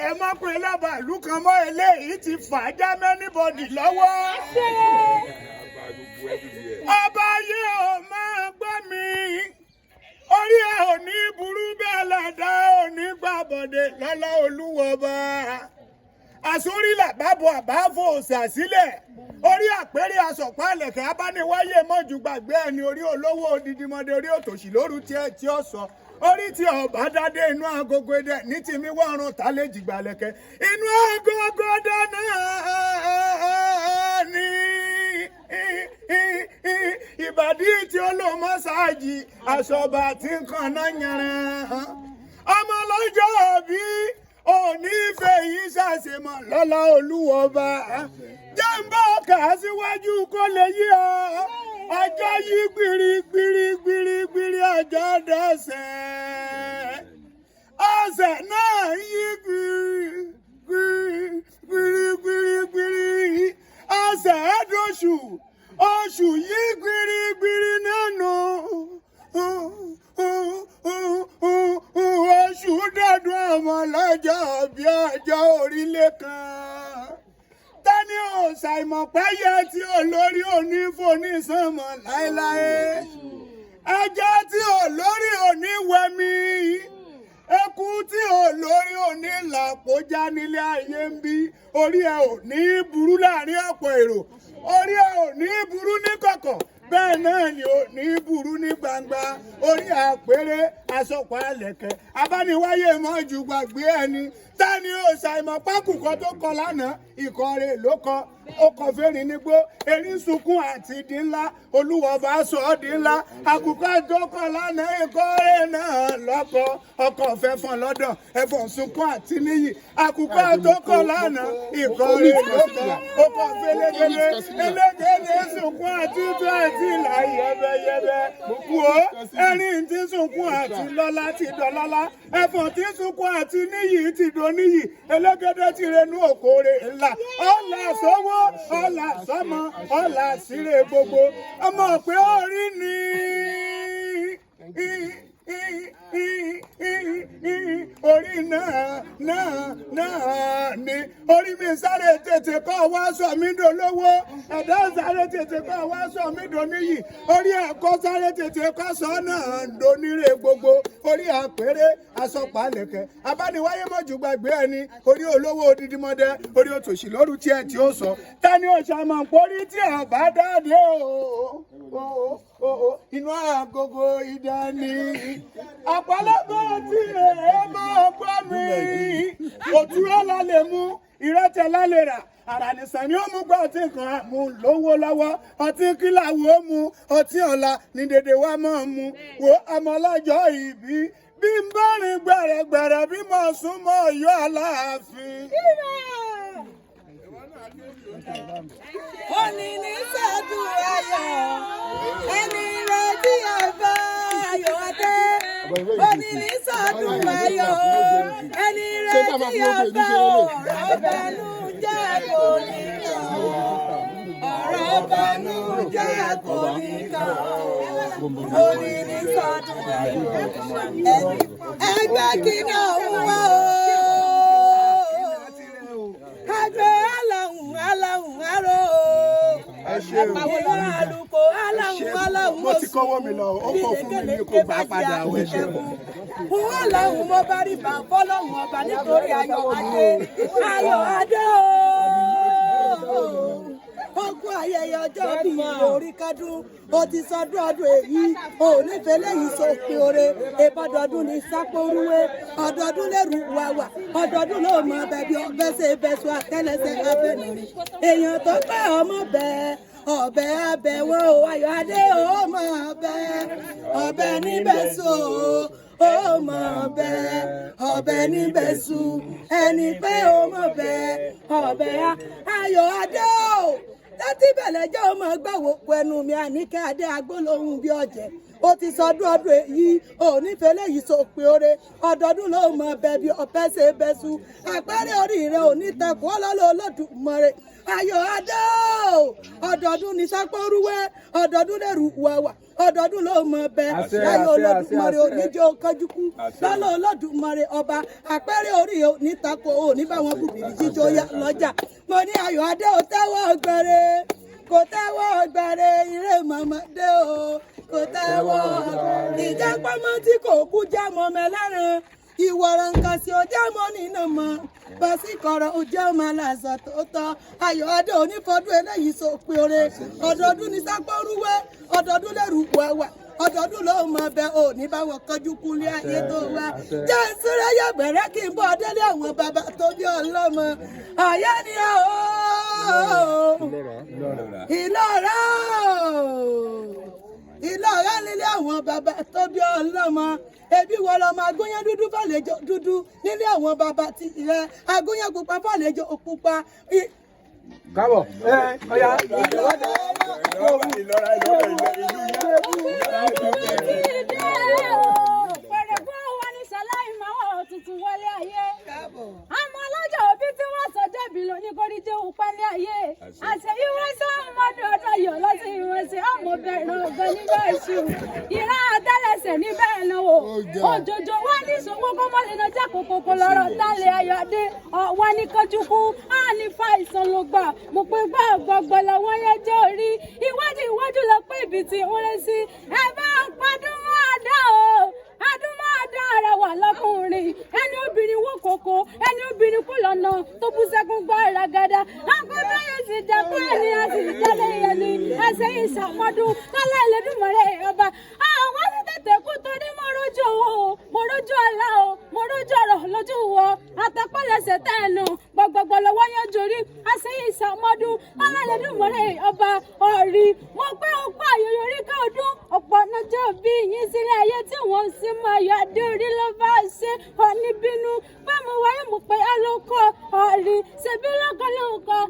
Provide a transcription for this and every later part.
ẹ má pé lábàá ìlú kan mọ́ eléyìí ti fà á já mẹ́nìbọ̀dì lọ́wọ́. Ọba yìí ò máa gbọ́ mi. Orí ẹ ò ní burú bẹ́ẹ̀ lẹ́dá ò ní gbàbọ̀dé lọ́lá Olúwọba. Àsórílẹ̀ bábọ̀ àbáfò òsàsílẹ̀. Orí àpẹẹrẹ àsọ̀pá ẹlẹ́kẹ̀ abániwáyé mọ́jú gbàgbé ẹni orí olówó odidimọdé orí òtòṣì lóru tiẹ̀ tí ó sọ. Orí tí ọba dádé inú agogo dẹ ní tìmí wọ́run tá lè jìgbà lẹ̀kẹ̀. Inú agogo dáná ní ìbàdí tí ó lò mọ́sáàjì àṣọba tí ń kan náà yànrán. Ọmọ lọ́jọ́ bí òní ìfẹ́ yìí ṣàṣemọ̀ lọ́lá Olúwọba. Jẹ́ǹbá ọkà síwájú kó lè yí ọ. Ọjọ́ yí gbìrìgbìrìgbìrìgbìrì ọjọ́ dọ̀sẹ̀. Ọ̀sẹ̀ náà yí gbìrìgbìrìgbìrì. Ọ̀sẹ̀ ẹ̀dọ̀ṣù. Oṣù yí gbìrìgbìrì nánú. Oṣù dọ̀dún ọmọ lọ́jọ́ bí ọjọ́ orílẹ̀ kan. Tani ò ṣàìmọ̀ pẹ́yẹ tí olórí òní fòní sánmọ̀ láéláé. Ẹja tí olórí òní wẹmi. Eku tí olórí òní làpọ̀já nílé ayé ń bí. Orí ẹ ò ní burú láàrin ọ̀pọ̀ èrò. Orí ẹ ò ní burú ní kọ̀kọ̀. Bẹ́ẹ̀ náà ni ò ní burú ní gbangba. Orí àpérè àsọpọ̀ ẹlẹ́kẹ̀ abániwáyé mọ́jú gbàgbé ẹni. Tani ò ṣàìmọ̀ pákùkọ tó kọ lánàá ìkọ́ rẹ̀ ló kọ. Ó kọ fèrè nígbó erin sunkún àti ìdí ńlá Olúwọba sọ ọ́ di ńlá. Àkùkọ tó kọ lánàá ìkọ́ rẹ̀ náà lọ́kọ. Ọkọ̀ ọ̀fẹ́ fọn lọ́dọ̀ ẹ̀fọn sunkún àti níyì. Àkùkọ tó kọ lánàá ìkọ́ rẹ̀ ló kọ. Ó kọ fẹ́lẹ́fẹ́lẹ́ ẹlẹ́gẹ̀dẹ̀ sunkún àti tó àti ìlà yẹbẹyẹbẹ. Wo ẹrin tí sunkún àti lọ́lá ti dọ̀lọ́lá. Ẹ̀fọn tí sunkún àti níyì ti doníyì. Ẹlẹ́gẹ̀dẹ̀ ti renú òkòrè ńlá. Ọ̀là sọ́wọ́ ọ̀là sọ́mọ ọ̀là síre gbogbo. Ọmọ pé orí ni orí náà ni orí mi sáré tètè kọ́ wá sọ mí dolówó. Ẹ̀dá sáré tètè kọ́ wá sọ mí doníyì. Orí ẹ̀kọ́ sáré tètè kọ́ sọ náà doníre gbogbo. Orí àpérè àsọpọ̀ àlẹ̀kẹ̀ abániwáyé mọ́jú gbàgbé ẹni. Orí olówó odidimọdé orí òtòṣì lóru tiẹ̀ tí ó sọ. Tani ó ṣàmọ̀ pórí tí ọba dáadé inú agogo ìdání. Ọ̀pọ̀lọpọ̀ tí èé máa gbọ́ mi. Òtúrọ́ la lè mú, ìrẹ́tẹ̀ la lè rà. Àrànìsàn ni ó mú gbọ́ ọtí kan mú lówó lọ́wọ́. Ọtí kíláwó ó mu, ọtí ọ̀la ní dèdè wa máa mu. Wo ọmọ ọlọ́jọ́ ìbí. Bí n bá rìn gbẹ̀rẹ̀gbẹ̀rẹ̀ bí mo sún mọ́ Ọ̀yọ́ Aláàfin. Òní ní sọ́dún ayọ̀, ẹni rẹ̀ tí ọba ayọ̀ adé. Òní ní sọ́dún ayọ̀, ẹni rẹ̀ tí ọba ọ̀rọ̀ bẹnújẹ́ kò ní kàn. Ọ̀rọ̀ bẹnújẹ́ kò ní kàn. Òní ní sọ́dún ayọ̀, ẹgbẹ́ kí náà wá o. Àgbẹ̀ aláhùn aró. Àpàwọ̀ lọ́rọ̀ àlùkò aláhùn. Mo ti kọ́wọ́ mi lọ, ó kọ́ fún mi ní kò gbà padà àwọn ẹ̀ṣẹ̀. Fún aláhùn mo bá rí bá fọ́lọ́hùn ọba nítorí ayọ̀ adé. Ayọ̀ adé o. Ọkọ̀ ayẹyẹ ọjọ́ bí orí kádùn. O ti sọdún ọdún èyí, o nífẹ̀ẹ́ lẹ́yìn sópin oore. Ìbọ̀dọ̀dún ní sápórúwé, ọdọọdún lẹ́rù wàwà, ọdọọdún ló mọ bẹ̀bí ọbẹ̀sẹ̀ ìbẹ̀sù àtẹ́lẹsẹ̀ abẹ́nìrìn. Èèyàn tó pẹ́ ọmọ bẹ́ẹ̀. Ọbẹ̀ abẹ wọn ò Ayọ̀ adé ó mọ̀ ọbẹ̀ ọbẹ̀ níbẹ̀ so ó mọ̀ ọbẹ̀ ọbẹ̀ níbẹ̀ su ẹni pé ó mọ̀ ọbẹ̀ ọbẹ̀ Ayọ̀ adé ó láti bẹ̀lẹ̀ jẹ́ ọmọ gbàwó pẹ̀lú mi Àníkẹ́ adé agbólóhùn bí ọ̀jẹ̀ ó ti sọdún ọdún èyí ò nífẹ̀ẹ́ léyìí sópin oore ọdọọdún ló mọ bẹ̀bí ọ̀pẹ́ ṣe bẹ́sù àpẹẹrẹ orí rẹ̀ ò ní tẹkùn ọlọ́lọ́ Olódùmarè Ayọ̀ adé ọdọọdún ní sápórúwé ọdọọdún lẹ́rù wàwà ọdọọdún ló mọ bẹ́ẹ̀ láyé Olódùmarè oníjó kọjúkú lọ́lọ́ Olódùmarè ọba àpẹẹrẹ orí onítako òní báwọn bùbìrì jíjó lọ́jà mo ní Ayọ̀adé ò tẹ́wọ́ gbẹrẹ kò tẹ́wọ́ gbẹrẹ ire mọ̀mọ́dé o kò tẹ́wọ́ ìjẹ́pọ́mọ́ tí kò kú já mọ́ mẹ́lẹ́rìn ìwọ̀rọ̀ nǹkan sí ọjà mọ́ nínú mọ́ bọ́sí kọ̀rọ̀ ọjọ́ máa làṣà tó tọ́ Ayọ̀adé onífọdún eléyìí sópin oore ọdọọdún ní sápọ́rúwé ọdọọdún lẹ́rù wẹ̀wà ọdọọdún ló mọ bẹ ò ní báwọn kọjú kúlé ayé tó wá jẹ́ ìṣúra yẹ bẹ̀rẹ̀ kí n bọ́ délé àwọn bàbá tó bí ọlọ́mọ ọ̀yá ni ó Ìlọra nílé àwọn bàbá tó bí ọlọ́mọ ebi wọ́n lọ máa gúnyán dúdú fàlejò dúdú nílé àwọn bàbá ti rẹ agúnyán pupa fàlejò pupa. Kábọ̀ ọ̀yá. Àmọ́ ọlọ́jọ́ òbí tí wọ́n sọ débi lóní kò ní jẹ́ òpẹ́ ní ayé. Àṣẹ ìwọ́n sọ ọmọdé ọdọ yọ̀ lọ́sí ìwọ̀n sí ọmọ bẹ̀rẹ̀ ọ̀gbẹ́ nígbà ìṣù. Ìrá àtẹ́lẹsẹ̀ níbẹ̀ náà wò. Òjòjò wá ní ìṣòwò kọ́mọ́lé náà jẹ́ kòkòkò lọ́rọ̀ dálẹ̀ Ayọ̀adé. Ọ̀wá ní kọjúkú, á ní fa ìsàn ló gbà. Mo pe gbọ́ ọ̀gbọ̀gbọ̀ lọ́wọ́ yẹn jẹ́ orí. Iwájú lọ pé ibi tí ń rẹ́ sí. Ẹ bá ń padún mọ́ àdá o. Adúmọ̀dá ara wà lọ́kùnrin ẹni obìnrin wó kòkó ẹni obìnrin kò lọ́nà tó bú sẹ́kún gbọ́ ìragada àkọ́tọ́ yẹn sì dẹ́kun ẹni àti ìjẹ́lẹ̀ yẹn ni ẹsẹ̀ ìṣàmọ́dún tọ́lá Ẹlẹ́dùmarè ọba àwọn ti tètè kú torí mo rójú owó mo rójú ọlá o mo rójú ọ̀rọ̀ lójú wọ àtàpọ̀lẹsẹ̀ tẹ́ẹ̀nù gbọ̀gbọ̀gbọ̀ lọ́wọ́ yẹn jorí ẹsẹ̀ ìṣàmọ́dún tọ́lá Ẹlẹ́dùmarè ọba ọ̀rí mo pé òkú àyòyò orí ká ọdún ọ̀pọ̀ ọ̀nàjọ́ bí yín sílẹ̀ ayé tí wọ́n sì máa Ayọ̀adé orí ló bá ṣe ọ̀ní bínú pé mo wáyé mo pé alókọ̀ ọ̀rí ṣèbí lọ́kọ̀lọ́kọ̀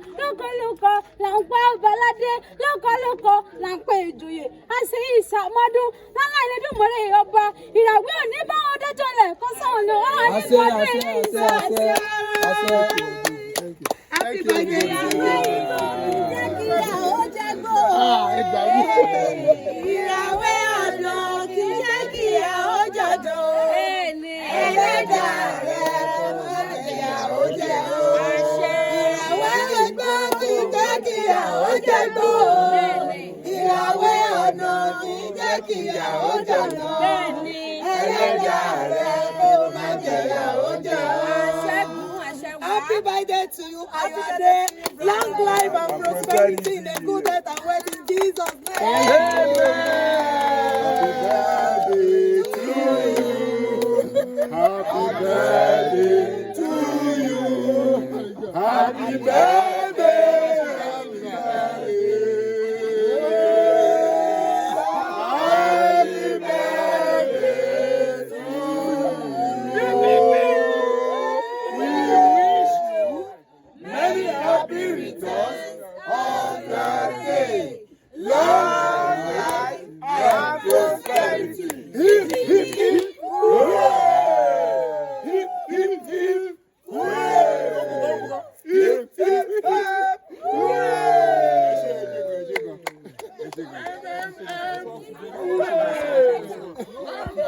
là ń pẹ́ ọbaládé lọ́kọ̀lọ́kọ̀ là ń pẹ́ ìjòyè àṣẹ ìṣàmọ́dún lálá Ẹlẹ́dùmarè ọba ìràwé òní bá wọn dájọ́ lẹ̀ kó sáwọn lọ ọ́ ní kọ́dún ilé ìṣe àṣẹ. Happy birthday ìràwé ọ̀nà kì í jẹ́ kí ẹ ó jọ̀dọ̀ ẹlẹ́dà rẹ̀ mọ̀jẹ̀yà ó jẹ́ o. Ìràwé ẹgbẹ́ kì í jẹ́ kí ẹ ó jẹ̀gbọ́. Ìràwé ọ̀nà kì í jẹ́ kí ẹ ó jọ̀dọ̀ ẹlẹ́dà rẹ̀ mọ̀jẹ̀yà ó jẹ́ o. Happy birthday to you, Ayọ̀adé. Long life and prosperity in a good health and wealth in Jesus' name. Happy birthday to you. Happy birthday to you. Happy birthday.